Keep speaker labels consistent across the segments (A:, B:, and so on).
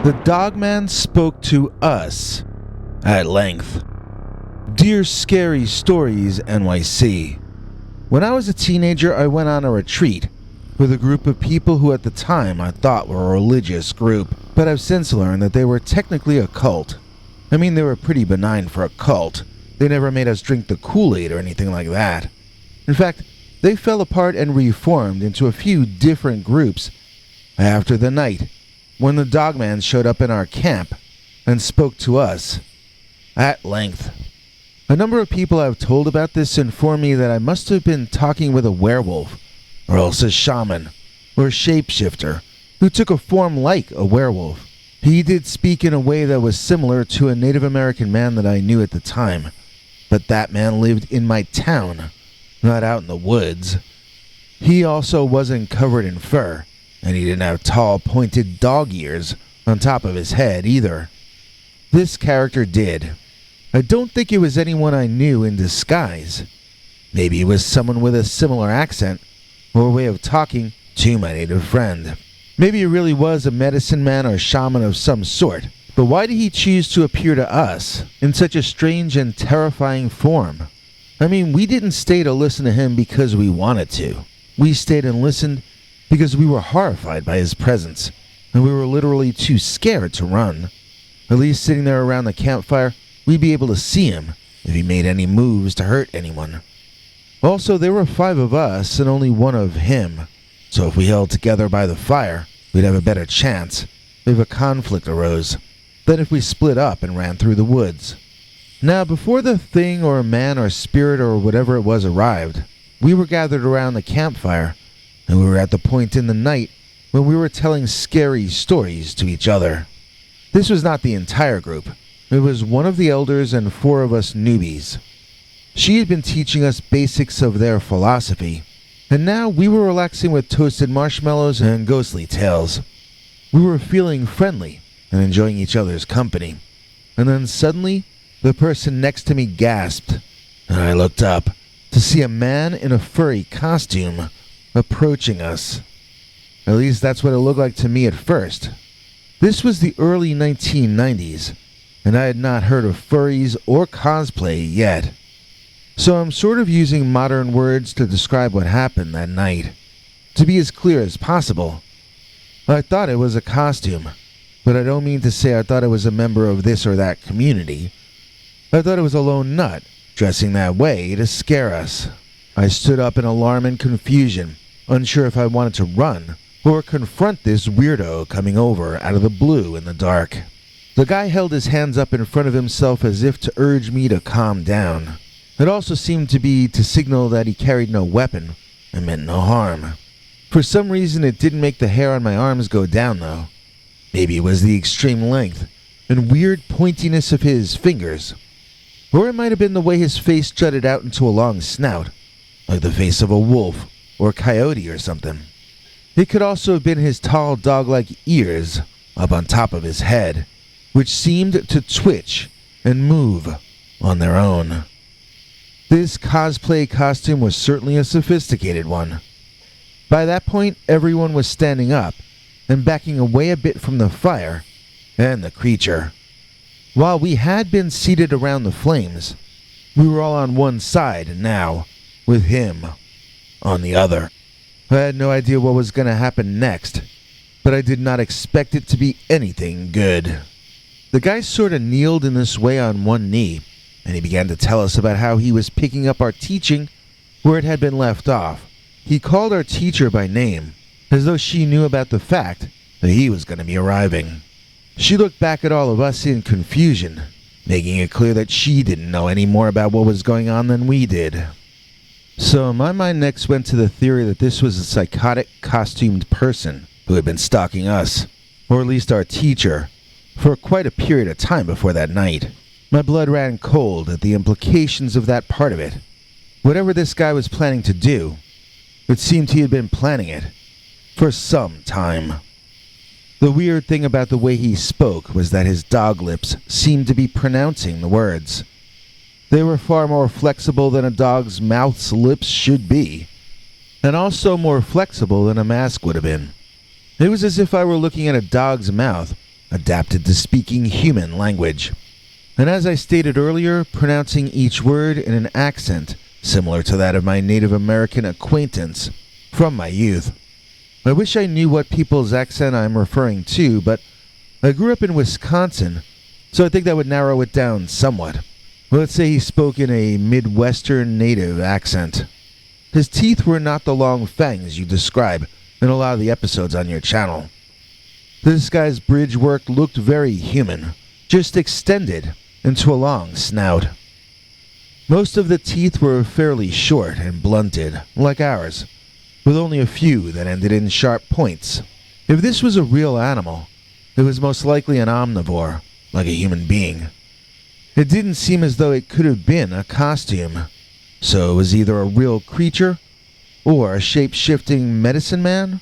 A: The Dogman spoke to us at length. Dear Scary Stories NYC. When I was a teenager, I went on a retreat with a group of people who at the time I thought were a religious group, but I've since learned that they were technically a cult. I mean, they were pretty benign for a cult. They never made us drink the Kool-Aid or anything like that. In fact, they fell apart and reformed into a few different groups after the night when the Dogman showed up in our camp and spoke to us at length. A number of people I've told about this inform me that I must have been talking with a werewolf, or else a shaman, or a shapeshifter, who took a form like a werewolf. He did speak in a way that was similar to a Native American man that I knew at the time, but that man lived in my town, not out in the woods. He also wasn't covered in fur, and he didn't have tall, pointed dog ears on top of his head either. This character did. I don't think it was anyone I knew in disguise. Maybe it was someone with a similar accent or way of talking to my native friend. Maybe it really was a medicine man or shaman of some sort. But why did he choose to appear to us in such a strange and terrifying form? I mean, we didn't stay to listen to him because we wanted to. We stayed and listened because we were horrified by his presence, and we were literally too scared to run. At least sitting there around the campfire, we'd be able to see him if he made any moves to hurt anyone. Also, there were 5 of us and only 1 of him, so if we held together by the fire, we'd have a better chance if a conflict arose than if we split up and ran through the woods. Now, before the thing or man or spirit or whatever it was arrived, we were gathered around the campfire, and we were at the point in the night when we were telling scary stories to each other. This was not the entire group. It was one of the elders and 4 of us newbies. She had been teaching us basics of their philosophy, and now we were relaxing with toasted marshmallows and ghostly tales. We were feeling friendly and enjoying each other's company. And then suddenly, the person next to me gasped, and I looked up to see a man in a furry costume approaching us. At least that's what it looked like to me at first. This was the early 1990s, and I had not heard of furries or cosplay yet. So I'm sort of using modern words to describe what happened that night. To be as clear as possible, I thought it was a costume, but I don't mean to say I thought it was a member of this or that community. I thought it was a lone nut dressing that way to scare us. I stood up in alarm and confusion, unsure if I wanted to run or confront this weirdo coming over out of the blue in the dark. The guy held his hands up in front of himself as if to urge me to calm down. It also seemed to be to signal that he carried no weapon and meant no harm. For some reason it didn't make the hair on my arms go down though. Maybe it was the extreme length and weird pointiness of his fingers. Or it might have been the way his face jutted out into a long snout, like the face of a wolf or coyote or something. It could also have been his tall dog-like ears up on top of his head, which seemed to twitch and move on their own. This cosplay costume was certainly a sophisticated one. By that point, everyone was standing up and backing away a bit from the fire and the creature. While we had been seated around the flames, we were all on one side now, with him on the other. I had no idea what was going to happen next, but I did not expect it to be anything good. The guy sort of kneeled in this way on one knee, and he began to tell us about how he was picking up our teaching where it had been left off. He called our teacher by name, as though she knew about the fact that he was going to be arriving. She looked back at all of us in confusion, making it clear that she didn't know any more about what was going on than we did. So my mind next went to the theory that this was a psychotic, costumed person who had been stalking us, or at least our teacher, for quite a period of time before that night. My blood ran cold at the implications of that part of it. Whatever this guy was planning to do, it seemed he had been planning it for some time. The weird thing about the way he spoke was that his dog lips seemed to be pronouncing the words. They were far more flexible than a dog's mouth's lips should be, and also more flexible than a mask would have been. It was as if I were looking at a dog's mouth adapted to speaking human language. And as I stated earlier, pronouncing each word in an accent similar to that of my Native American acquaintance from my youth. I wish I knew what people's accent I'm referring to, but I grew up in Wisconsin, so I think that would narrow it down somewhat. Let's say he spoke in a Midwestern native accent. His teeth were not the long fangs you describe in a lot of the episodes on your channel. This guy's bridge work looked very human, just extended into a long snout. Most of the teeth were fairly short and blunted, like ours, with only a few that ended in sharp points. If this was a real animal, it was most likely an omnivore, like a human being. It didn't seem as though it could have been a costume, so it was either a real creature, or a shape-shifting medicine man,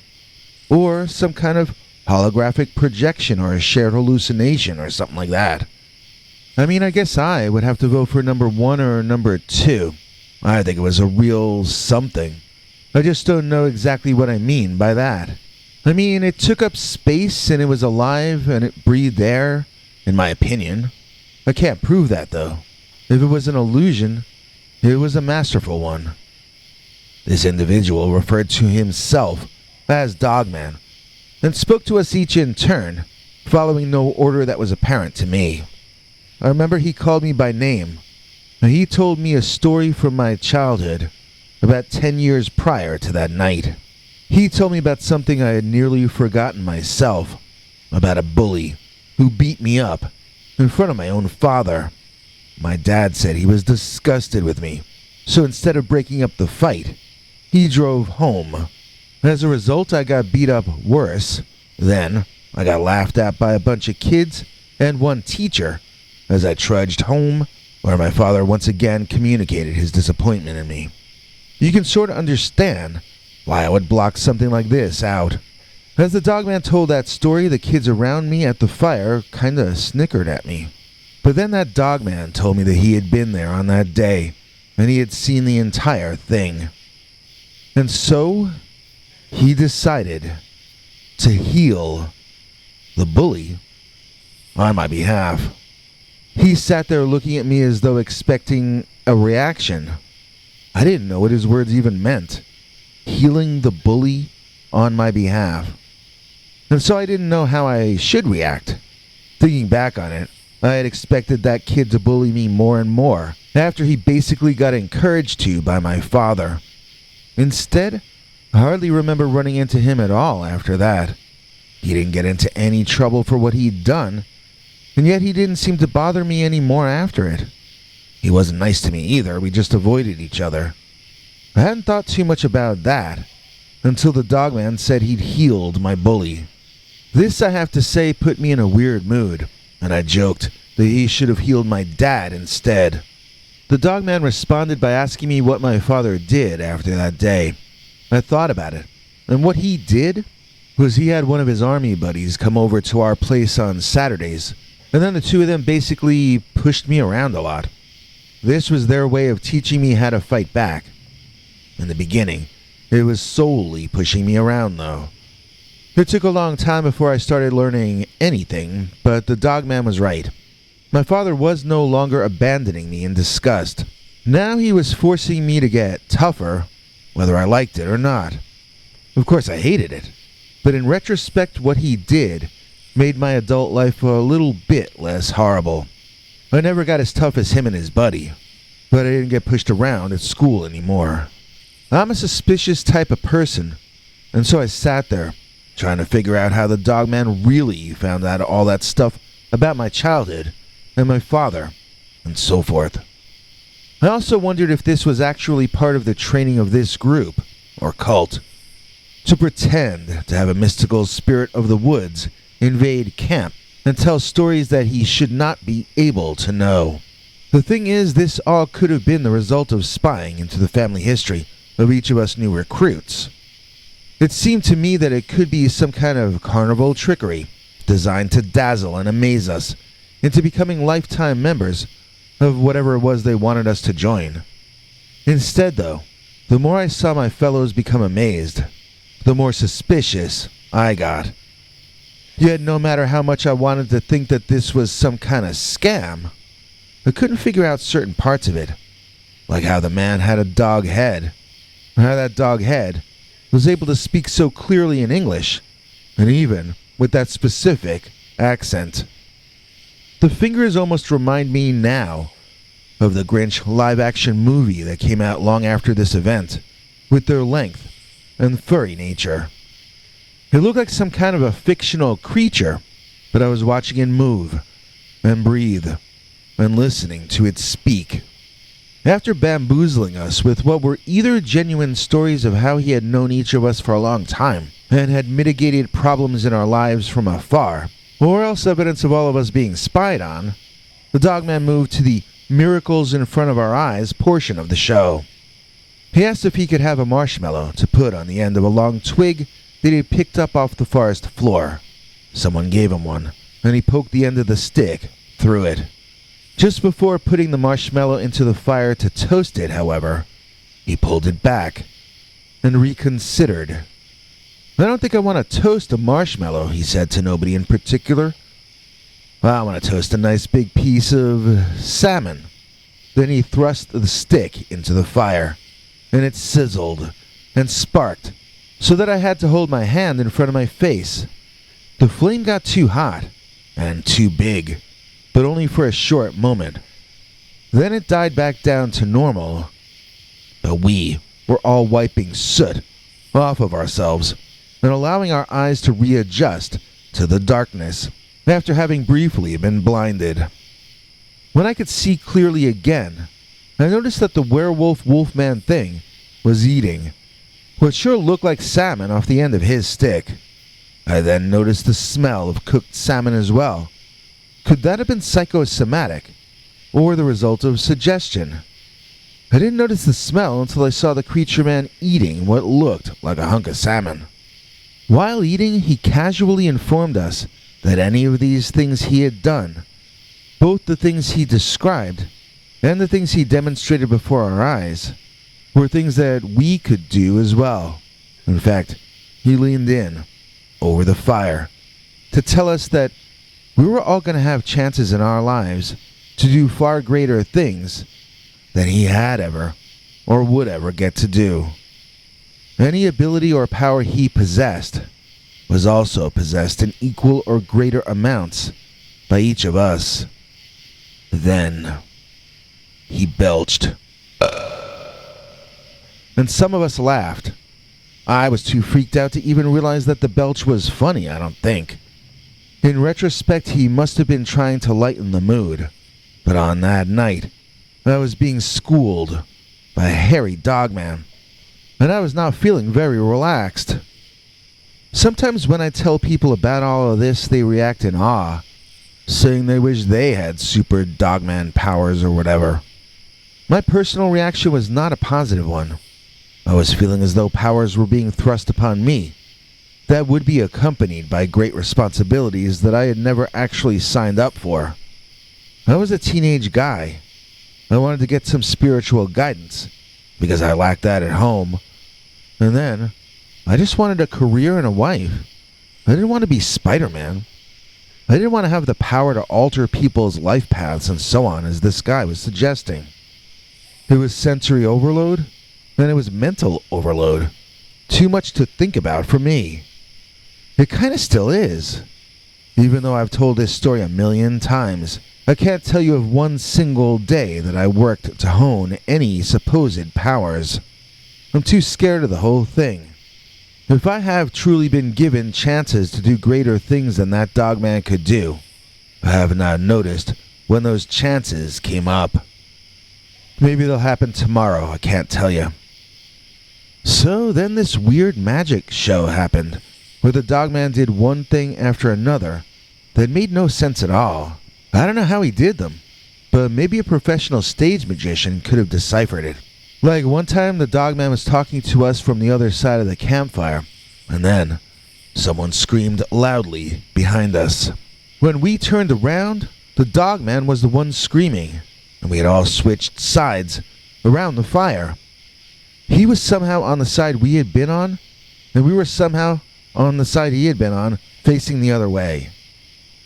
A: or some kind of holographic projection or a shared hallucination or something like that. I mean, I guess I would have to vote for number 1 or number 2. I think it was a real something. I just don't know exactly what I mean by that. I mean, it took up space and it was alive and it breathed air, in my opinion. I can't prove that, though. If it was an illusion, it was a masterful one. This individual referred to himself as Dogman, and spoke to us each in turn, following no order that was apparent to me. I remember he called me by name, and he told me a story from my childhood, about 10 years prior to that night. He told me about something I had nearly forgotten myself, about a bully who beat me up in front of my own father. My dad said he was disgusted with me, so instead of breaking up the fight, he drove home. As a result, I got beat up worse. Then, I got laughed at by a bunch of kids and one teacher as I trudged home, where my father once again communicated his disappointment in me. You can sort of understand why I would block something like this out. As the Dogman told that story, the kids around me at the fire kinda snickered at me. But then that Dogman told me that he had been there on that day, and he had seen the entire thing. And so, he decided to heal the bully on my behalf. He sat there looking at me as though expecting a reaction. I didn't know what his words even meant. Healing the bully on my behalf. And so I didn't know how I should react. Thinking back on it, I had expected that kid to bully me more and more, after he basically got encouraged to by my father. Instead, I hardly remember running into him at all after that. He didn't get into any trouble for what he'd done, and yet he didn't seem to bother me any more after it. He wasn't nice to me either, we just avoided each other. I hadn't thought too much about that, until the Dogman said he'd healed my bully. This, I have to say, put me in a weird mood, and I joked that he should have healed my dad instead. The Dogman responded by asking me what my father did after that day. I thought about it, and what he did was he had one of his army buddies come over to our place on Saturdays, and then the two of them basically pushed me around a lot. This was their way of teaching me how to fight back. In the beginning, it was solely pushing me around, though. It took a long time before I started learning anything, but the Dogman was right. My father was no longer abandoning me in disgust. Now he was forcing me to get tougher, whether I liked it or not. Of course, I hated it, but in retrospect, what he did made my adult life a little bit less horrible. I never got as tough as him and his buddy, but I didn't get pushed around at school anymore. I'm a suspicious type of person, and so I sat there, trying to figure out how the Dogman really found out all that stuff about my childhood and my father, and so forth. I also wondered if this was actually part of the training of this group, or cult, to pretend to have a mystical spirit of the woods invade camp and tell stories that he should not be able to know. The thing is, this all could have been the result of spying into the family history of each of us new recruits. It seemed to me that it could be some kind of carnival trickery designed to dazzle and amaze us into becoming lifetime members of whatever it was they wanted us to join. Instead, though, the more I saw my fellows become amazed, the more suspicious I got. Yet no matter how much I wanted to think that this was some kind of scam, I couldn't figure out certain parts of it, like how the man had a dog head, or how that dog head was able to speak so clearly in English, and even with that specific accent. The fingers almost remind me now of the Grinch live-action movie that came out long after this event, with their length and furry nature. It looked like some kind of a fictional creature, but I was watching it move and breathe and listening to it speak. After bamboozling us with what were either genuine stories of how he had known each of us for a long time and had mitigated problems in our lives from afar, or else evidence of all of us being spied on, the Dogman moved to the miracles in front of our eyes portion of the show. He asked if he could have a marshmallow to put on the end of a long twig that he had picked up off the forest floor. Someone gave him one, and he poked the end of the stick through it. Just before putting the marshmallow into the fire to toast it, however, he pulled it back and reconsidered. "I don't think I want to toast a marshmallow," he said to nobody in particular. "I want to toast a nice big piece of salmon." Then he thrust the stick into the fire, and it sizzled and sparked so that I had to hold my hand in front of my face. The flame got too hot and too big, but only for a short moment. Then it died back down to normal, but we were all wiping soot off of ourselves and allowing our eyes to readjust to the darkness after having briefly been blinded. When I could see clearly again, I noticed that the werewolf wolfman thing was eating what sure looked like salmon off the end of his stick. I then noticed the smell of cooked salmon as well. Could that have been psychosomatic, or the result of suggestion? I didn't notice the smell until I saw the creature man eating what looked like a hunk of salmon. While eating, he casually informed us that any of these things he had done, both the things he described and the things he demonstrated before our eyes, were things that we could do as well. In fact, he leaned in over the fire to tell us that we were all going to have chances in our lives to do far greater things than he had ever or would ever get to do. Any ability or power he possessed was also possessed in equal or greater amounts by each of us. Then he belched. And some of us laughed. I was too freaked out to even realize that the belch was funny, I don't think. In retrospect, he must have been trying to lighten the mood. But on that night, I was being schooled by a hairy dogman, and I was not feeling very relaxed. Sometimes when I tell people about all of this, they react in awe, saying they wish they had super dogman powers or whatever. My personal reaction was not a positive one. I was feeling as though powers were being thrust upon me that would be accompanied by great responsibilities that I had never actually signed up for. I was a teenage guy. I wanted to get some spiritual guidance because I lacked that at home. And then, I just wanted a career and a wife. I didn't want to be Spider-Man. I didn't want to have the power to alter people's life paths and so on, as this guy was suggesting. It was sensory overload, and it was mental overload. Too much to think about for me. It kind of still is. Even though I've told this story a million times, I can't tell you of one single day that I worked to hone any supposed powers. I'm too scared of the whole thing. If I have truly been given chances to do greater things than that dogman could do, I have not noticed when those chances came up. Maybe they'll happen tomorrow, I can't tell you. So then this weird magic show happened, where the dogman did one thing after another that made no sense at all. I don't know how he did them, but maybe a professional stage magician could have deciphered it. Like one time the dogman was talking to us from the other side of the campfire, and then someone screamed loudly behind us. When we turned around, the dogman was the one screaming, and we had all switched sides around the fire. He was somehow on the side we had been on, and we were somehow on the side he had been on, facing the other way.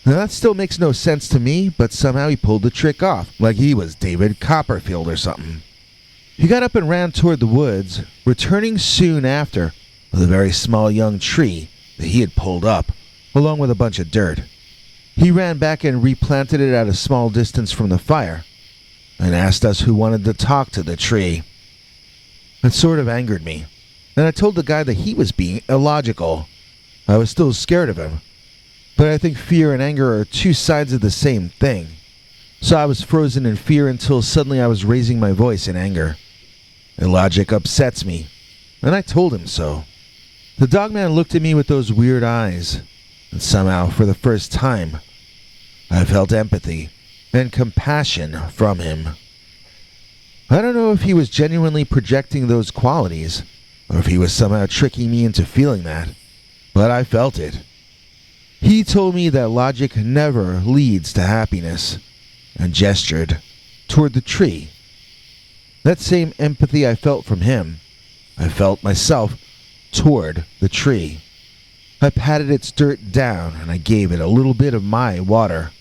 A: Now that still makes no sense to me, but somehow he pulled the trick off, like he was David Copperfield or something. He got up and ran toward the woods, returning soon after with a very small young tree that he had pulled up, along with a bunch of dirt. He ran back and replanted it at a small distance from the fire, and asked us who wanted to talk to the tree. It sort of angered me, and I told the guy that he was being illogical. I was still scared of him, but I think fear and anger are two sides of the same thing. So I was frozen in fear until suddenly I was raising my voice in anger. Illogic upsets me, and I told him so. The Dogman looked at me with those weird eyes, and somehow, for the first time, I felt empathy and compassion from him. I don't know if he was genuinely projecting those qualities, or if he was somehow tricking me into feeling that, but I felt it. He told me that logic never leads to happiness, and gestured toward the tree. That same empathy I felt from him, I felt myself toward the tree. I patted its dirt down and I gave it a little bit of my water.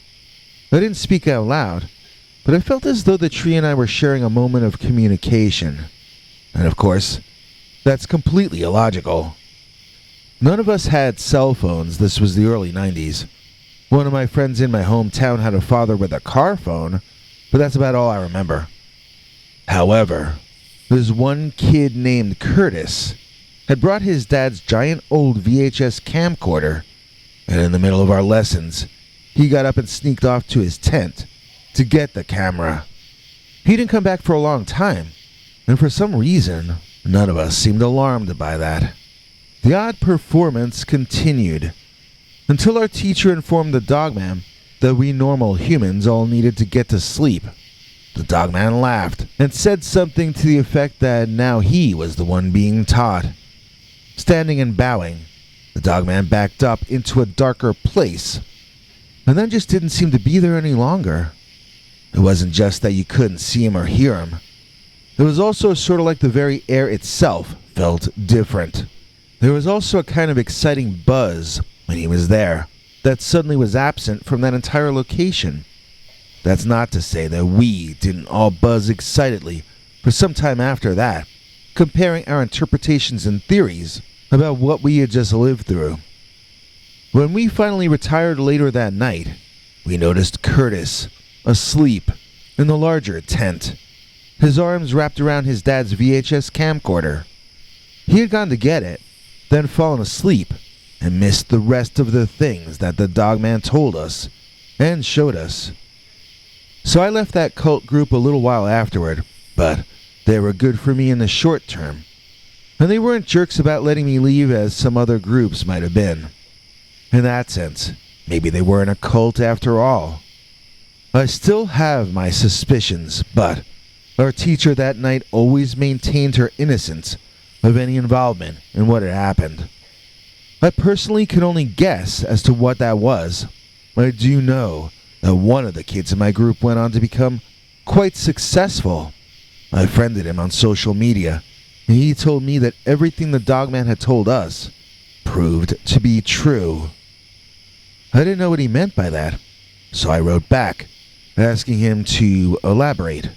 A: I didn't speak out loud, but I felt as though the tree and I were sharing a moment of communication. And of course, that's completely illogical. None of us had cell phones. This was the early 90s. One of my friends in my hometown had a father with a car phone, but that's about all I remember. However, this one kid named Curtis had brought his dad's giant old VHS camcorder, and in the middle of our lessons, he got up and sneaked off to his tent to get the camera. He didn't come back for a long time, and for some reason, none of us seemed alarmed by that. The odd performance continued, until our teacher informed the Dogman that we normal humans all needed to get to sleep. The Dogman laughed and said something to the effect that now he was the one being taught. Standing and bowing, the Dogman backed up into a darker place, and then just didn't seem to be there any longer. It wasn't just that you couldn't see him or hear him. It was also sort of like the very air itself felt different. There was also a kind of exciting buzz when he was there that suddenly was absent from that entire location. That's not to say that we didn't all buzz excitedly for some time after that, comparing our interpretations and theories about what we had just lived through. When we finally retired later that night, we noticed Curtis asleep in the larger tent, his arms wrapped around his dad's VHS camcorder. He had gone to get it, then fallen asleep, and missed the rest of the things that the Dogman told us and showed us. So I left that cult group a little while afterward, but they were good for me in the short term, and they weren't jerks about letting me leave as some other groups might have been. In that sense, maybe they weren't a cult after all. I still have my suspicions, but our teacher that night always maintained her innocence of any involvement in what had happened. I personally can only guess as to what that was. I do know that one of the kids in my group went on to become quite successful. I friended him on social media, and he told me that everything the Dogman had told us proved to be true. I didn't know what he meant by that, so I wrote back, asking him to elaborate.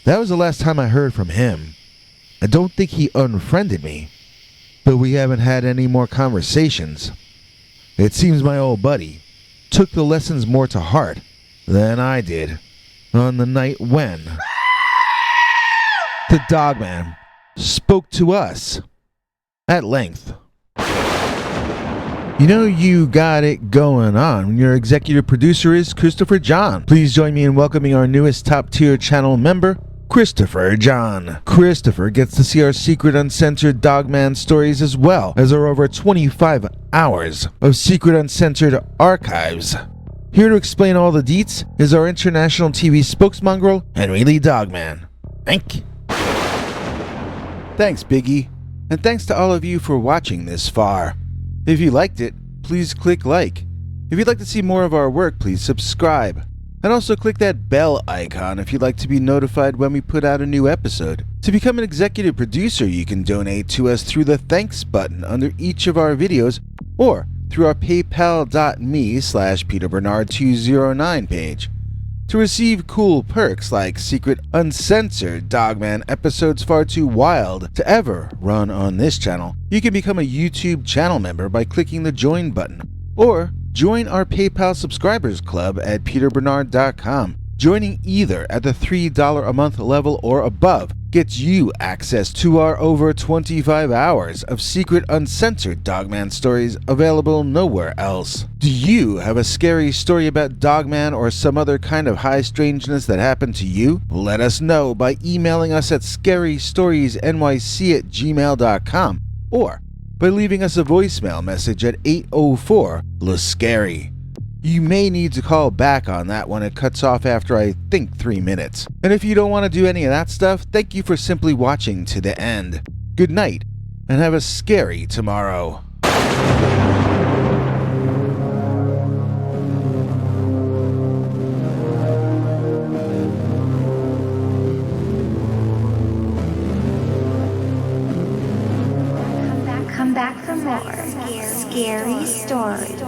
A: That was the last time I heard from him. I don't think he unfriended me, but we haven't had any more conversations. It seems my old buddy took the lessons more to heart than I did on the night when the Dogman spoke to us at length. You know you got it going on. Your executive producer is Christopher John. Please join me in welcoming our newest top-tier channel member, Christopher John. Christopher gets to see our secret uncensored Dogman stories as well as our over 25 hours of secret uncensored archives. Here to explain all the deets is our international TV spokesmongrel, Henry Lee Dogman. Thank you. Thanks, Biggie. And thanks to all of you for watching this far. If you liked it, please click like. If you'd like to see more of our work, please subscribe. And also click that bell icon if you'd like to be notified when we put out a new episode. To become an executive producer, you can donate to us through the thanks button under each of our videos or through our paypal.me/PeterBernard209 page. To receive cool perks like secret uncensored Dogman episodes far too wild to ever run on this channel, you can become a YouTube channel member by clicking the join button, or join our PayPal subscribers club at peterbernard.com. Joining either at the $3 a month level or above gets you access to our over 25 hours of secret uncensored Dogman stories available nowhere else. Do you have a scary story about Dogman or some other kind of high strangeness that happened to you? Let us know by emailing us at scarystoriesnyc@gmail.com or by leaving us a voicemail message at 804-LA-SCARY. You may need to call back on that one. It cuts off after, I think, 3 minutes. And if you don't want to do any of that stuff, thank you for simply watching to the end. Good night, and have a scary tomorrow.
B: Come back for more scary stories.